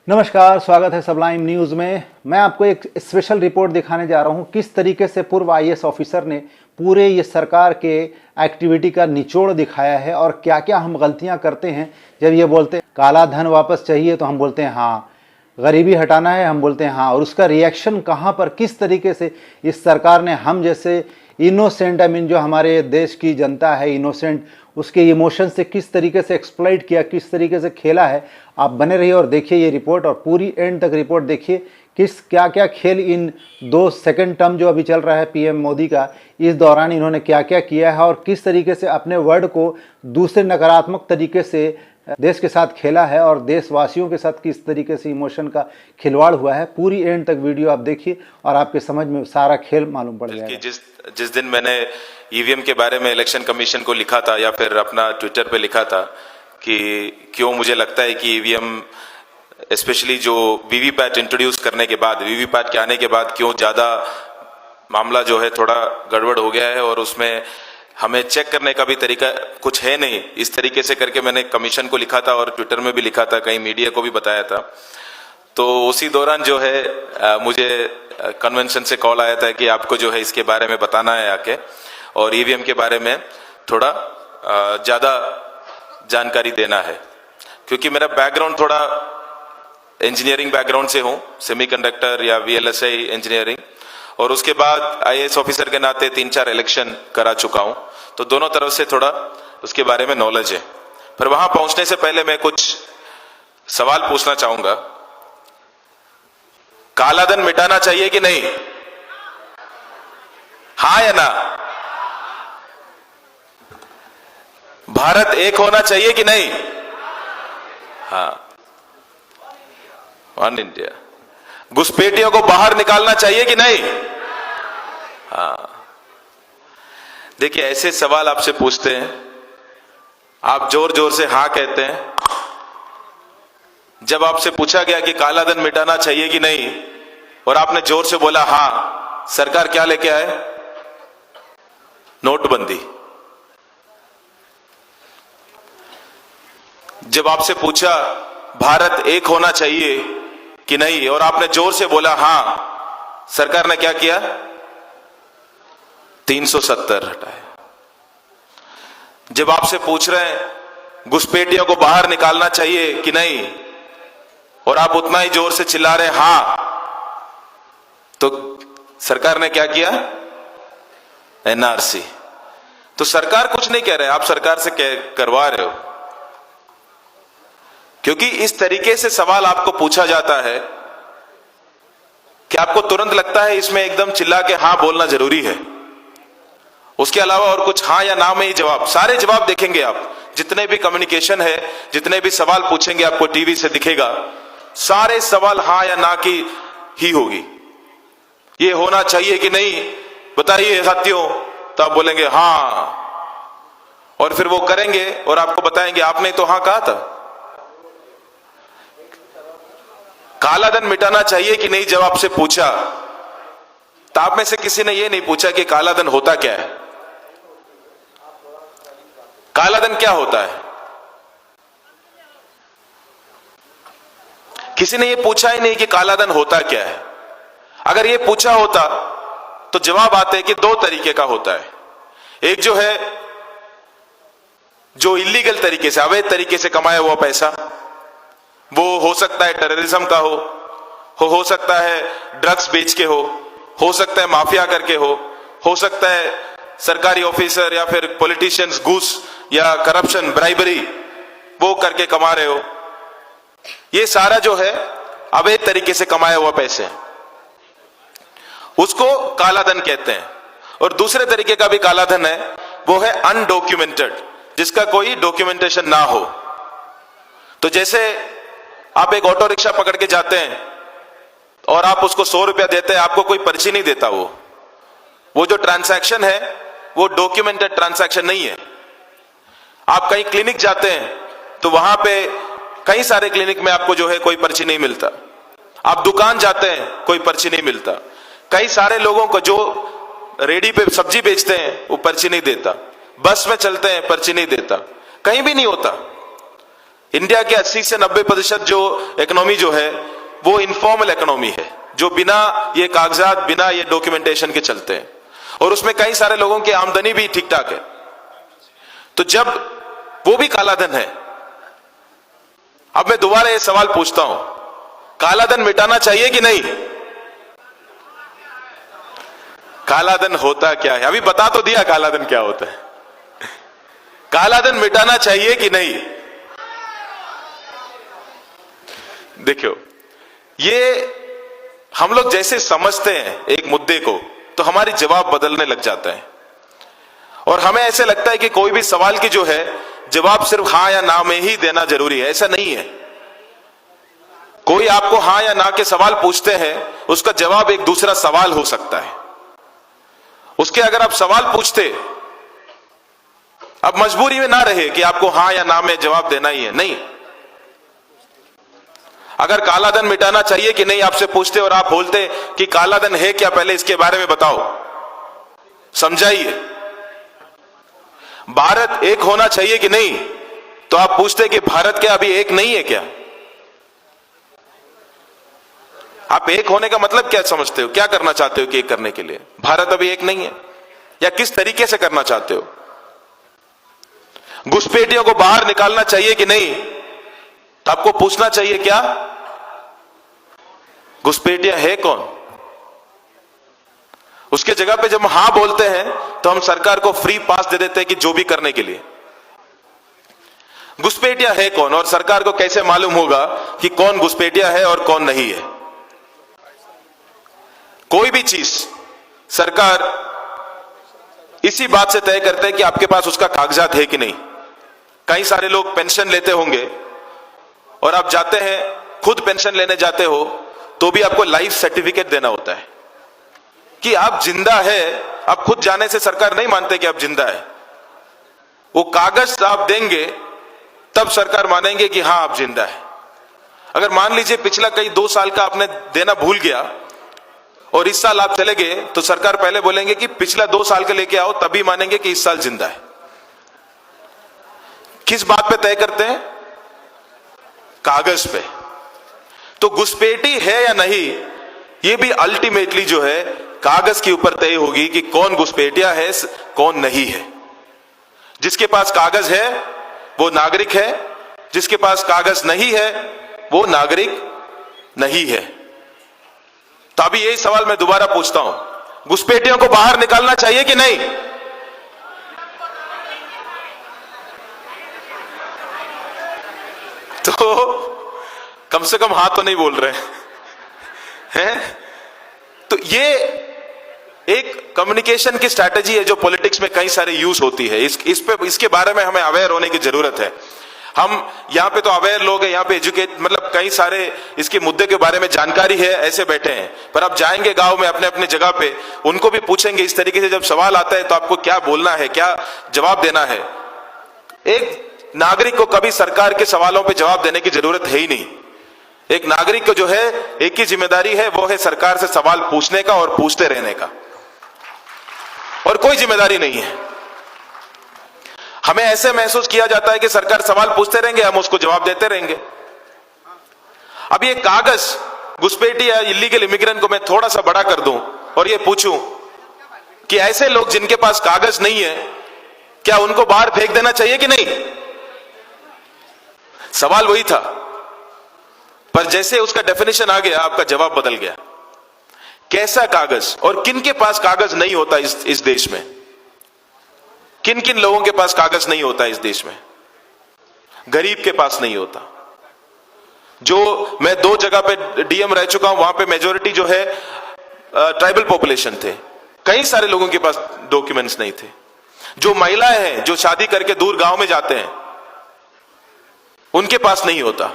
नमस्कार, स्वागत है सबलाइम न्यूज़ में। मैं आपको एक स्पेशल रिपोर्ट दिखाने जा रहा हूं किस तरीके से पूर्व आईएएस ऑफिसर ने पूरे ये सरकार के एक्टिविटी का निचोड़ दिखाया है और क्या क्या हम गलतियां करते हैं। जब ये बोलते हैं काला धन वापस चाहिए तो हम बोलते हैं हाँ, गरीबी हटाना है हम बोलते हैं हाँ, और उसका रिएक्शन कहाँ पर किस तरीके से इस सरकार ने हम जैसे इनोसेंट जो हमारे देश की जनता है इनोसेंट, उसके इमोशन से किस तरीके से एक्सप्लॉइट किया, किस तरीके से खेला है। आप बने रहिए और देखिए ये रिपोर्ट और पूरी एंड तक रिपोर्ट देखिए किस क्या क्या खेल इन 2 सेकंड टर्म जो अभी चल रहा है पीएम मोदी का, इस दौरान इन्होंने क्या क्या किया है और किस तरीके से अपने वर्ड को दूसरे नकारात्मक तरीके से देश के साथ खेला है और देशवासियों के साथ किस तरीके से इमोशन का खिलवाड़ हुआ है। पूरी एंड तक वीडियो आप देखिए और आपके समझ में सारा खेल मालूम पड़ जाएगा। जिस दिन मैंने ईवीएम के बारे में इलेक्शन कमीशन को लिखा था या फिर अपना ट्विटर पे लिखा था कि क्यों मुझे लगता है कि ईवीएम स्पेशली जो वीवीपैट इंट्रोड्यूस करने के बाद, वीवीपैट के आने के बाद क्यों ज्यादा मामला जो है थोड़ा गड़बड़ हो गया है और उसमें हमें चेक करने का भी तरीका कुछ है नहीं, इस तरीके से करके मैंने कमीशन को लिखा था और ट्विटर में भी लिखा था, कहीं मीडिया को भी बताया था। तो उसी दौरान जो है मुझे कन्वेंशन से कॉल आया था कि आपको जो है इसके बारे में बताना है आके और ईवीएम के बारे में थोड़ा ज्यादा जानकारी देना है, क्योंकि मेरा बैकग्राउंड थोड़ा इंजीनियरिंग बैकग्राउंड से हूँ, सेमीकंडक्टर या वीएलएसआई इंजीनियरिंग, और उसके बाद आईएएस ऑफिसर के नाते 3-4 इलेक्शन करा चुका हूं, तो दोनों तरफ से थोड़ा उसके बारे में नॉलेज है। पर वहां पहुंचने से पहले मैं कुछ सवाल पूछना चाहूंगा। कालाधन मिटाना चाहिए कि नहीं? हाँ या ना? भारत एक होना चाहिए कि नहीं? हाँ, वन इंडिया। घुसपैठियों को बाहर निकालना चाहिए कि नहीं? हाँ। देखिए, ऐसे सवाल आपसे पूछते हैं, आप जोर जोर से हाँ कहते हैं। जब आपसे पूछा गया कि काला धन मिटाना चाहिए कि नहीं और आपने जोर से बोला हाँ, सरकार क्या लेके आए? नोटबंदी। जब आपसे पूछा भारत एक होना चाहिए कि नहीं और आपने जोर से बोला हां, सरकार ने क्या किया? 370 हटाया। जब आपसे पूछ रहे हैं घुसपैठियों को बाहर निकालना चाहिए कि नहीं और आप उतना ही जोर से चिल्ला रहे हां, तो सरकार ने क्या किया? एनआरसी। तो सरकार कुछ नहीं कह रहे, आप सरकार से करवा रहे हो, क्योंकि इस तरीके से सवाल आपको पूछा जाता है कि आपको तुरंत लगता है इसमें एकदम चिल्ला के हां बोलना जरूरी है। उसके अलावा और कुछ हाँ या ना में ही जवाब, सारे जवाब देखेंगे आप, जितने भी कम्युनिकेशन है, जितने भी सवाल पूछेंगे आपको टीवी से दिखेगा, सारे सवाल हाँ या ना की ही होगी। ये होना चाहिए कि नहीं बताइए साथियों, तो आप बोलेंगे हाँ, और फिर वो करेंगे और आपको बताएंगे आपने तो हाँ कहा था। काला धन मिटाना चाहिए कि नहीं जब आपसे पूछा, तो आप में से किसी ने यह नहीं पूछा कि काला धन होता क्या है? काला धन क्या होता है? किसी ने यह पूछा ही नहीं कि काला धन होता क्या है। अगर यह पूछा होता तो जवाब आते कि 2 तरीके का होता है। एक जो है जो इलीगल तरीके से, अवैध तरीके से कमाया हुआ पैसा, वो हो सकता है टेररिज्म का हो सकता है ड्रग्स बेच के हो सकता है माफिया करके हो सकता है सरकारी ऑफिसर या फिर पॉलिटिशियंस घूस या करप्शन, ब्राइबरी वो करके कमा रहे हो। ये सारा जो है अवैध तरीके से कमाया हुआ पैसे, उसको काला धन कहते हैं। और दूसरे तरीके का भी काला धन है, वो है अनडॉक्यूमेंटेड, जिसका कोई डॉक्यूमेंटेशन ना हो। तो जैसे आप एक ऑटो रिक्शा पकड़ के जाते हैं और आप उसको 100 रुपया देते हैं, आपको कोई पर्ची नहीं देता। वो जो ट्रांसैक्शन है वो डॉक्यूमेंटेड ट्रांसैक्शन नहीं है। आप कहीं क्लिनिक जाते हैं तो वहां पे कई सारे क्लिनिक में आपको जो है कोई पर्ची नहीं मिलता। आप दुकान जाते हैं, कोई पर्ची नहीं मिलता। कई सारे लोगों को जो रेडी पे सब्जी बेचते हैं वो पर्ची नहीं देता। बस में चलते हैं, पर्ची नहीं देता। कहीं भी नहीं होता। इंडिया के 80 से 90% जो इकोनॉमी जो है वो इनफॉर्मल इकोनॉमी है, जो बिना ये कागजात, बिना ये डॉक्यूमेंटेशन के चलते हैं, और उसमें कई सारे लोगों की आमदनी भी ठीक ठाक है। तो जब वो भी कालाधन है, अब मैं दोबारा ये सवाल पूछता हूं, कालाधन मिटाना चाहिए कि नहीं? कालाधन होता क्या है? अभी बता तो दिया कालाधन क्या होता है। कालाधन मिटाना चाहिए कि नहीं? देखियो, ये हम लोग जैसे समझते हैं एक मुद्दे को, तो हमारी जवाब बदलने लग जाता है, और हमें ऐसे लगता है कि कोई भी सवाल की जो है जवाब सिर्फ हां या ना में ही देना जरूरी है। ऐसा नहीं है। कोई आपको हां या ना के सवाल पूछते हैं, उसका जवाब एक दूसरा सवाल हो सकता है। उसके अगर आप सवाल पूछते, अब मजबूरी में ना रहे कि आपको हां या ना में जवाब देना ही है, नहीं। अगर कालाधन मिटाना चाहिए कि नहीं आपसे पूछते और आप बोलते कि कालाधन है क्या, पहले इसके बारे में बताओ, समझाइए। भारत एक होना चाहिए कि नहीं, तो आप पूछते कि भारत क्या अभी एक नहीं है क्या? आप एक होने का मतलब क्या समझते हो? क्या करना चाहते हो कि एक करने के लिए? भारत अभी एक नहीं है, या किस तरीके से करना चाहते हो? घुसपैठियों को बाहर निकालना चाहिए कि नहीं, तो आपको पूछना चाहिए क्या घुसपैठिया है कौन? उसके जगह पे जब हम हां बोलते हैं तो हम सरकार को फ्री पास दे देते हैं कि जो भी करने के लिए। घुसपैठिया है कौन, और सरकार को कैसे मालूम होगा कि कौन घुसपैठिया है और कौन नहीं है? कोई भी चीज सरकार इसी बात से तय करते हैं कि आपके पास उसका कागजात है कि नहीं। कई सारे लोग पेंशन लेते होंगे, और आप जाते हैं, खुद पेंशन लेने जाते हो तो भी आपको लाइफ सर्टिफिकेट देना होता है कि आप जिंदा है। आप खुद जाने से सरकार नहीं मानते कि आप जिंदा है। वो कागज आप देंगे तब सरकार मानेंगे कि हां आप जिंदा है। अगर मान लीजिए पिछला कई 2 साल का आपने देना भूल गया और इस साल आप चले गए, तो सरकार पहले बोलेंगे कि पिछला 2 साल का लेके आओ, तभी मानेंगे कि इस साल जिंदा है। किस बात पे तय करते हैं? कागज पे। तो घुसपैठी है या नहीं, ये भी अल्टीमेटली जो है कागज के ऊपर तय होगी कि कौन घुसपैठिया है, कौन नहीं है। जिसके पास कागज है वो नागरिक है, जिसके पास कागज नहीं है वो नागरिक नहीं है। तो अभी यही सवाल मैं दोबारा पूछता हूं, घुसपैठियों को बाहर निकालना चाहिए कि नहीं? तो कम से कम हाथ तो नहीं बोल रहे हैं। तो ये एक कम्युनिकेशन की स्ट्रैटेजी है जो पॉलिटिक्स में कई सारे यूज होती है। इसके बारे में हमें अवेयर होने की जरूरत है। हम यहां पे तो अवेयर लोग हैं, यहां पे एजुकेट, मतलब कई सारे इसके मुद्दे के बारे में जानकारी है, ऐसे बैठे हैं। पर आप जाएंगे गांव में अपने अपने जगह पे, उनको भी पूछेंगे इस तरीके से, जब सवाल आता है तो आपको क्या बोलना है, क्या जवाब देना है। एक नागरिक को कभी सरकार के सवालों पे जवाब देने की जरूरत है ही नहीं। एक नागरिक को जो है एक ही जिम्मेदारी है, वो है सरकार से सवाल पूछने का और पूछते रहने का, और कोई जिम्मेदारी नहीं है। हमें ऐसे महसूस किया जाता है कि सरकार सवाल पूछते रहेंगे, हम उसको जवाब देते रहेंगे। अब ये कागज घुसपैठी या इलीगल इमिग्रेंट को मैं थोड़ा सा बड़ा कर दूं और ये पूछूं कि ऐसे लोग जिनके पास कागज नहीं है, क्या उनको बाहर फेंक देना चाहिए कि नहीं? सवाल वही था, पर जैसे उसका डेफिनेशन आ गया, आपका जवाब बदल गया। कैसा कागज, और किन के पास कागज नहीं होता इस देश में? किन किन लोगों के पास कागज नहीं होता इस देश में? गरीब के पास नहीं होता। जो मैं 2 जगह पे डीएम रह चुका हूं, वहां पे मेजोरिटी जो है ट्राइबल पॉपुलेशन थे। कई सारे लोगों के पास डॉक्यूमेंट्स नहीं थे। जो महिलाएं हैं, जो शादी करके दूर गांव में जाते हैं, उनके पास नहीं होता।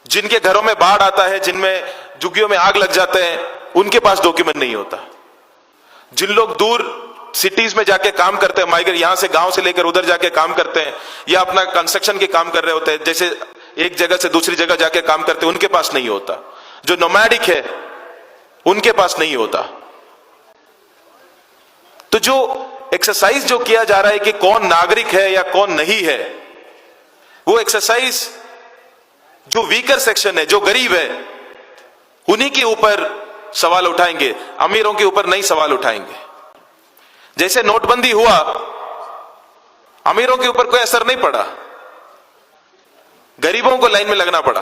जिनके घरों में बाढ़ आता है, जिनमें झुग्गियों में आग लग जाते हैं, उनके पास डॉक्यूमेंट नहीं होता। जिन लोग दूर सिटीज में जाके काम करते हैं, माइग्रेट, यहां से गांव से लेकर उधर जाके काम करते हैं, या अपना कंस्ट्रक्शन के काम कर रहे होते हैं, जैसे एक जगह से दूसरी जगह जाके काम करते हैं, उनके पास नहीं होता। जो नोमैडिक है उनके पास नहीं होता। तो जो एक्सरसाइज जो किया जा रहा है कि कौन नागरिक है या कौन नहीं है, वो एक्सरसाइज जो वीकर सेक्शन है, जो गरीब है, उन्हीं के ऊपर सवाल उठाएंगे, अमीरों के ऊपर नहीं सवाल उठाएंगे। जैसे नोटबंदी हुआ, अमीरों के ऊपर कोई असर नहीं पड़ा, गरीबों को लाइन में लगना पड़ा।